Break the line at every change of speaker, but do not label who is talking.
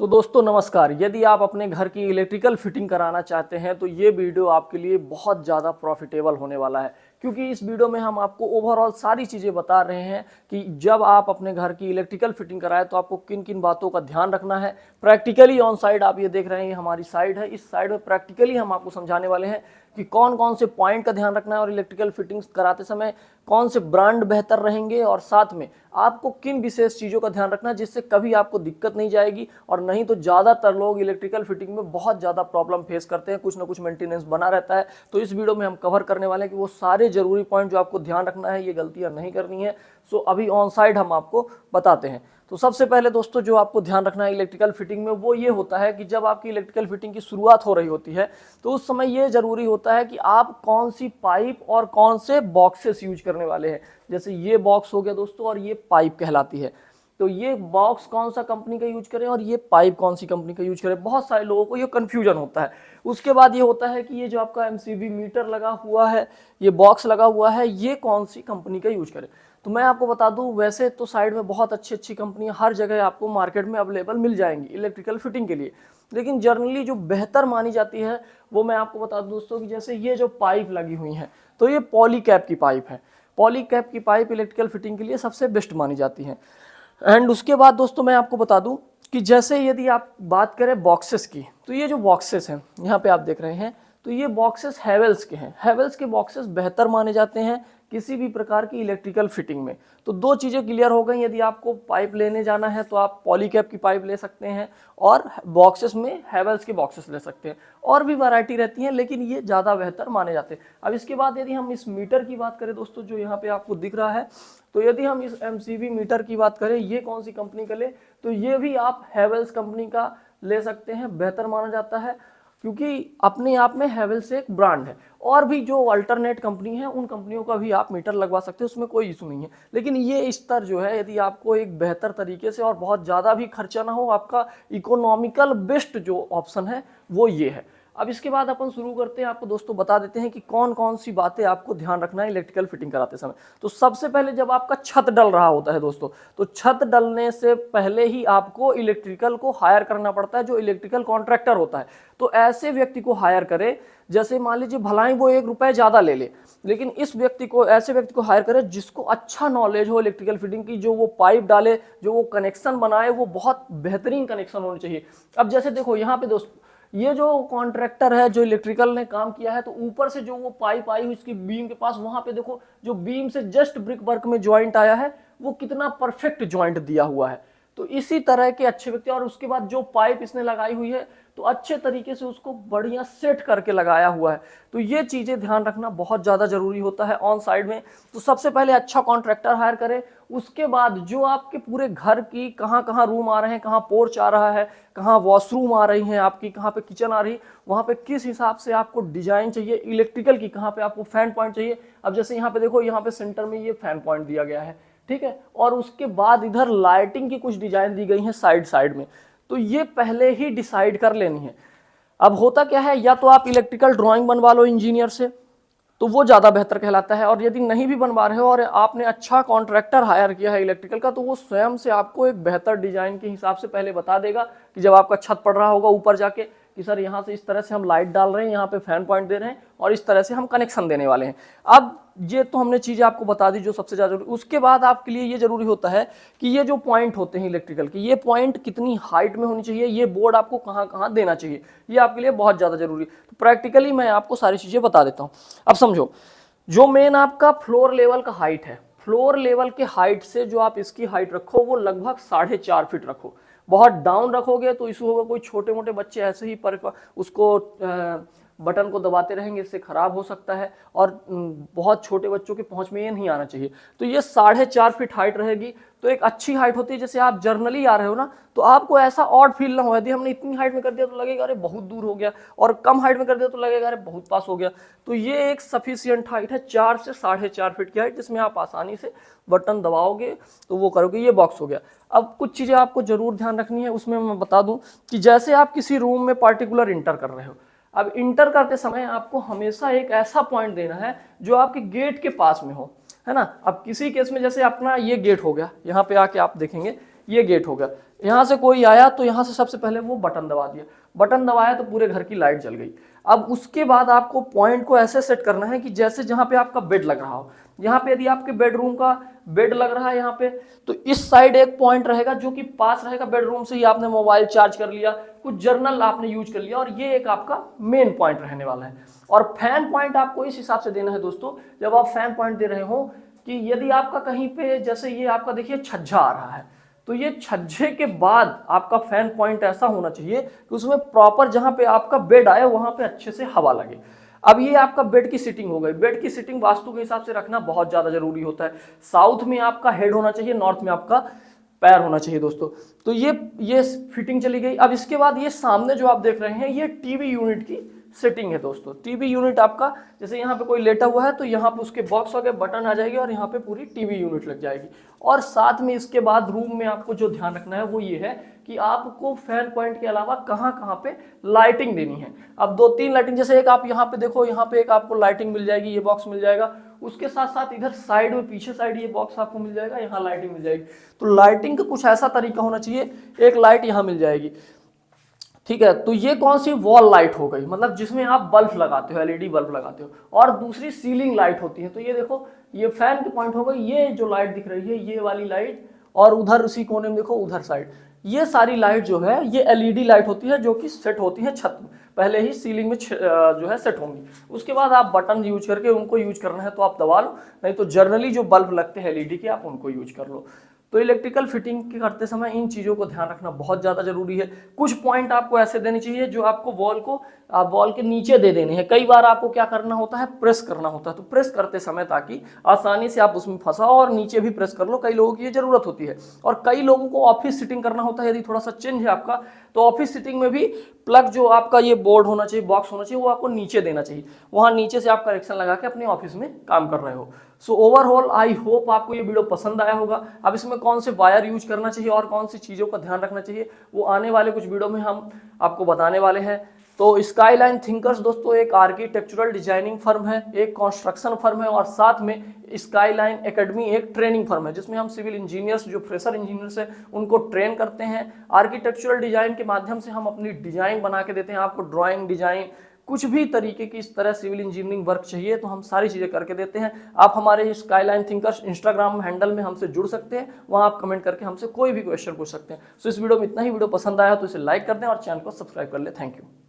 दोस्तों नमस्कार। यदि आप अपने घर की इलेक्ट्रिकल फिटिंग कराना चाहते हैं तो ये वीडियो आपके लिए बहुत ज़्यादा प्रॉफिटेबल होने वाला है, क्योंकि इस वीडियो में हम आपको ओवरऑल सारी चीज़ें बता रहे हैं कि जब आप अपने घर की इलेक्ट्रिकल फिटिंग कराएं तो आपको किन किन बातों का ध्यान रखना है। प्रैक्टिकली ऑन साइड आप ये देख रहे हैं, हमारी साइड है, इस साइड में प्रैक्टिकली हम आपको समझाने वाले हैं कि कौन कौन से पॉइंट का ध्यान रखना है और इलेक्ट्रिकल फिटिंग्स कराते समय कौन से ब्रांड बेहतर रहेंगे और साथ में आपको किन विशेष चीज़ों का ध्यान रखना है जिससे कभी आपको दिक्कत नहीं जाएगी। और नहीं तो ज़्यादातर लोग इलेक्ट्रिकल फिटिंग में बहुत ज़्यादा प्रॉब्लम फेस करते हैं, कुछ ना कुछ मेंटेनेंस बना रहता है। तो इस वीडियो में हम कवर करने वाले हैं कि वो सारे जरूरी पॉइंट जो आपको ध्यान रखना है, ये गलतियाँ नहीं करनी है। अभी ऑन साइड हम आपको बताते हैं। तो सबसे पहले दोस्तों जो आपको ध्यान रखना है इलेक्ट्रिकल फिटिंग में वो ये होता है कि जब आपकी इलेक्ट्रिकल फिटिंग की शुरुआत हो रही होती है तो उस समय ये जरूरी होता है कि आप कौन सी पाइप और कौन से बॉक्सेस यूज करने वाले हैं। जैसे ये बॉक्स हो गया दोस्तों और ये पाइप कहलाती है। तो ये बॉक्स कौन सा कंपनी का यूज करें और ये पाइप कौन सी कंपनी का यूज करें, बहुत सारे लोगों को ये कंफ्यूजन होता है। उसके बाद ये होता है कि ये जो आपका एमसीबी मीटर लगा हुआ है, ये बॉक्स लगा हुआ है, ये कौन सी कंपनी का यूज करें। तो मैं आपको बता दूं, वैसे तो साइड में बहुत अच्छी अच्छी कंपनियां हर जगह आपको मार्केट में अवेलेबल मिल जाएंगी इलेक्ट्रिकल फिटिंग के लिए, लेकिन जनरली जो बेहतर मानी जाती है वो मैं आपको बता दूं दोस्तों कि जैसे ये जो पाइप लगी हुई है तो ये पॉलीकैप की पाइप है। पॉलीकैप की पाइप इलेक्ट्रिकल फिटिंग के लिए सबसे बेस्ट मानी जाती है। एंड उसके बाद दोस्तों मैं आपको बता दूं कि जैसे यदि आप बात करें बॉक्सेस की, तो ये जो बॉक्सेस हैं यहाँ पे आप देख रहे हैं, तो ये बॉक्सेस हैवेल्स के हैं। हैवेल्स के बॉक्सेस बेहतर माने जाते हैं किसी भी प्रकार की इलेक्ट्रिकल फिटिंग में। तो दो चीज़ें क्लियर हो गई, यदि आपको पाइप लेने जाना है तो आप पॉलीकैप की पाइप ले सकते हैं और बॉक्सेस में हैवेल्स के बॉक्सेस ले सकते हैं। और भी वैरायटी रहती हैं लेकिन ये ज़्यादा बेहतर माने जाते हैं। अब इसके बाद यदि हम इस मीटर की बात करें दोस्तों, जो यहाँ पे आपको दिख रहा है, तो यदि हम इस एमसीबी मीटर की बात करें, ये कौन सी कंपनी का ले, तो ये भी आप हैवेल्स कंपनी का ले सकते हैं, बेहतर माना जाता है क्योंकि अपने आप में हैवेल्स एक ब्रांड है। और भी जो अल्टरनेट कंपनी है उन कंपनियों का भी आप मीटर लगवा सकते हैं, उसमें कोई इशू नहीं है। लेकिन ये स्तर जो है, यदि आपको एक बेहतर तरीके से और बहुत ज़्यादा भी खर्चा ना हो, आपका इकोनॉमिकल बेस्ट जो ऑप्शन है वो ये है। अब इसके बाद अपन शुरू करते हैं, आपको दोस्तों बता देते हैं कि कौन कौन सी बातें आपको ध्यान रखना है इलेक्ट्रिकल फिटिंग कराते समय। तो सबसे पहले जब आपका छत डल रहा होता है दोस्तों, तो छत डलने से पहले ही आपको इलेक्ट्रिकल को हायर करना पड़ता है, जो इलेक्ट्रिकल कॉन्ट्रैक्टर होता है। तो ऐसे व्यक्ति को हायर करे, जैसे मान लीजिए भलाई वो 1 रुपए ज़्यादा ले ले, लेकिन इस व्यक्ति को, ऐसे व्यक्ति को हायर करे जिसको अच्छा नॉलेज हो इलेक्ट्रिकल फिटिंग की, जो वो पाइप डाले, जो वो कनेक्शन बनाए, वो बहुत बेहतरीन कनेक्शन होने चाहिए। अब जैसे देखो यहाँ पे दोस्तों, ये जो कॉन्ट्रैक्टर है, जो इलेक्ट्रिकल ने काम किया है, तो ऊपर से जो वो पाइप आई हुई इसकी बीम के पास, वहां पे देखो जो बीम से जस्ट ब्रिक वर्क में ज्वाइंट आया है वो कितना परफेक्ट ज्वाइंट दिया हुआ है। तो इसी तरह के अच्छे व्यक्ति, और उसके बाद जो पाइप इसने लगाई हुई है तो अच्छे तरीके से उसको बढ़िया सेट करके लगाया हुआ है। तो ये चीजें ध्यान रखना बहुत ज्यादा जरूरी होता है ऑन साइड में। तो सबसे पहले अच्छा कॉन्ट्रैक्टर हायर करें, उसके बाद जो आपके पूरे घर की कहाँ कहाँ रूम आ रहे हैं, कहाँ पोर्च आ रहा है, कहाँ वॉशरूम आ रही हैं आपकी, कहाँ पे किचन आ रही, वहाँ पे किस हिसाब से आपको डिजाइन चाहिए इलेक्ट्रिकल की, कहाँ पे आपको फैन पॉइंट चाहिए। अब जैसे यहाँ पे देखो, यहाँ पे सेंटर में ये फैन पॉइंट दिया गया है, ठीक है, और उसके बाद इधर लाइटिंग की कुछ डिजाइन दी गई है साइड साइड में, तो ये पहले ही डिसाइड कर लेनी है। अब होता क्या है, या तो आप इलेक्ट्रिकल ड्राइंग बनवा लो इंजीनियर से, तो वो ज़्यादा बेहतर कहलाता है। और यदि नहीं भी बनवा रहे हो और आपने अच्छा कॉन्ट्रैक्टर हायर किया है इलेक्ट्रिकल का, तो वो स्वयं से आपको एक बेहतर डिजाइन के हिसाब से पहले बता देगा कि जब आपका छत पड़ रहा होगा ऊपर जाके कि सर यहाँ से इस तरह से हम लाइट डाल रहे हैं, यहाँ पे फैन पॉइंट दे रहे हैं और इस तरह से हम कनेक्शन देने वाले हैं। अब ये तो हमने चीज़ें आपको बता दी जो सबसे ज़्यादा जरूरी। उसके बाद आपके लिए ये जरूरी होता है कि ये जो पॉइंट होते हैं इलेक्ट्रिकल के, ये पॉइंट कितनी हाइट में होनी चाहिए, ये बोर्ड आपको कहाँ कहाँ देना चाहिए, ये आपके लिए बहुत ज़्यादा जरूरी। तो प्रैक्टिकली मैं आपको सारी चीज़ें बता देता हूँ। अब समझो, जो मेन आपका फ्लोर लेवल का हाइट है, फ्लोर लेवल के हाइट से जो आप इसकी हाइट रखो वो लगभग 4.5 फीट रखो। बहुत डाउन रखोगे तो इशू होगा, कोई छोटे मोटे बच्चे ऐसे ही पर उसको बटन को दबाते रहेंगे, इससे खराब हो सकता है, और बहुत छोटे बच्चों के पहुंच में ये नहीं आना चाहिए। तो ये 4.5 फीट हाइट रहेगी, तो एक अच्छी हाइट होती है। जैसे आप जर्नली आ रहे हो ना, तो आपको ऐसा ऑड फील ना हो, यदि हमने इतनी हाइट में कर दिया तो लगेगा अरे बहुत दूर हो गया, और कम हाइट में कर दिया तो लगेगा अरे बहुत पास हो गया। तो ये एक सफिशियंट हाइट है, 4 से 4.5 फीट की हाइट, जिसमें आप आसानी से बटन दबाओगे तो वो करोगे। ये बॉक्स हो गया। अब कुछ चीज़ें आपको जरूर ध्यान रखनी है, उसमें मैं बता दूं कि जैसे आप किसी रूम में पार्टिकुलर इंटर कर रहे हो, अब इंटर करते समय आपको हमेशा एक ऐसा पॉइंट देना है जो आपके गेट के पास में हो, है ना। अब किसी केस में जैसे अपना ये गेट हो गया, यहाँ पे आके आप देखेंगे ये गेट हो गया। यहाँ से कोई आया तो यहाँ से सबसे पहले वो बटन दबा दिया, बटन दबाया तो पूरे घर की लाइट जल गई। अब उसके बाद आपको पॉइंट को ऐसे सेट करना है कि जैसे जहाँ पे आपका बेड लग रहा हो, यहाँ पे यदि आपके बेडरूम का बेड लग रहा है यहाँ पे, तो इस साइड एक पॉइंट रहेगा जो कि पास रहेगा बेडरूम से ही। आपने मोबाइल चार्ज कर लिया, कुछ जर्नल आपने यूज कर लिया, और ये एक आपका मेन पॉइंट रहने वाला है। और फैन पॉइंट आपको इस हिसाब से देना है दोस्तों, जब आप फैन पॉइंट दे रहे हो कि यदि आपका कहीं पे जैसे ये आपका देखिए छज्जा आ रहा है, तो ये छज्जे के बाद आपका फैन पॉइंट ऐसा होना चाहिए कि उसमें प्रॉपर जहां पे आपका बेड आए वहां पे अच्छे से हवा लगे। अब ये आपका बेड की सिटिंग हो गई। बेड की सिटिंग वास्तु के हिसाब से रखना बहुत ज्यादा जरूरी होता है। साउथ में आपका हेड होना चाहिए, नॉर्थ में आपका पैर होना चाहिए दोस्तों। तो ये फिटिंग चली गई। अब इसके बाद ये सामने जो आप देख रहे हैं ये टीवी यूनिट की सेटिंग है दोस्तों। टीवी यूनिट आपका जैसे यहाँ पे कोई लेटा हुआ है तो यहाँ पे उसके बॉक्स वगैरह बटन आ जाएगी और यहाँ पे पूरी टीवी यूनिट लग जाएगी। और साथ में इसके बाद रूम में आपको जो ध्यान रखना है वो ये है कि आपको फैन पॉइंट के अलावा कहाँ कहाँ पे लाइटिंग देनी है। अब 2-3 लाइटिंग, जैसे एक आप यहाँ पे देखो, यहाँ पे एक आपको लाइटिंग मिल जाएगी, ये बॉक्स मिल जाएगा। उसके साथ साथ इधर साइड में पीछे साइड ये बॉक्स आपको मिल जाएगा, यहाँ लाइटिंग मिल जाएगी। तो लाइटिंग का कुछ ऐसा तरीका होना चाहिए, एक लाइट यहाँ मिल जाएगी, ठीक है। तो ये कौन सी वॉल लाइट हो गई, मतलब जिसमें आप बल्ब लगाते हो, एलईडी बल्ब लगाते हो। और दूसरी सीलिंग लाइट होती है। तो ये देखो, ये फैन की पॉइंट हो गई, ये जो लाइट दिख रही है ये वाली लाइट, और उधर उसी कोने में देखो उधर साइड, ये सारी लाइट जो है ये एलईडी लाइट होती है, जो कि सेट होती है छत में, पहले ही सीलिंग में जो है सेट होंगी। उसके बाद आप बटन यूज करके उनको यूज करना है तो आप दबा लो, नहीं तो जनरली जो बल्ब लगते हैं एलईडी के आप उनको यूज कर लो। तो इलेक्ट्रिकल फिटिंग करते समय इन चीज़ों को ध्यान रखना बहुत ज़्यादा जरूरी है। कुछ पॉइंट आपको ऐसे देने चाहिए जो आपको वॉल के नीचे दे देने हैं। कई बार आपको क्या करना होता है, प्रेस करना होता है। तो प्रेस करते समय ताकि आसानी से आप उसमें फंसाओ और नीचे भी प्रेस कर लो, कई लोगों की ये जरूरत होती है। और कई लोगों को ऑफिस सिटिंग करना होता है, यदि थोड़ा सा चेंज है आपका तो ऑफिस सिटिंग में भी प्लग जो आपका ये बोर्ड होना चाहिए, बॉक्स होना चाहिए, वो आपको नीचे देना चाहिए। वहां नीचे से आप कनेक्शन लगा के अपने ऑफिस में काम कर रहे हो। सो ओवरऑल आई होप आपको ये वीडियो पसंद आया होगा। अब इसमें कौन से वायर यूज करना चाहिए और कौन सी चीज़ों का ध्यान रखना चाहिए वो आने वाले कुछ वीडियो में हम आपको बताने वाले हैं। तो स्काईलाइन थिंकर्स दोस्तों एक आर्किटेक्चरल डिजाइनिंग फर्म है, एक कंस्ट्रक्शन फर्म है, और साथ में स्काईलाइन एकेडमी एक ट्रेनिंग फर्म है, जिसमें हम सिविल इंजीनियर्स जो फ्रेशर इंजीनियर्स हैं उनको ट्रेन करते हैं। आर्किटेक्चरल डिजाइन के माध्यम से हम अपनी डिजाइन बना के देते हैं आपको, ड्राइंग, डिजाइन, कुछ भी तरीके की इस तरह सिविल इंजीनियरिंग वर्क चाहिए तो हम सारी चीज़ें करके देते हैं। आप हमारे स्काईलाइन थिंकर्स इंस्टाग्राम हैंडल में हमसे जुड़ सकते हैं, वहाँ आप कमेंट करके हमसे कोई भी क्वेश्चन पूछ सकते हैं। सो इस वीडियो में इतना ही। वीडियो पसंद आया तो इसे लाइक कर दें और चैनल को सब्सक्राइब कर लें। Thank you.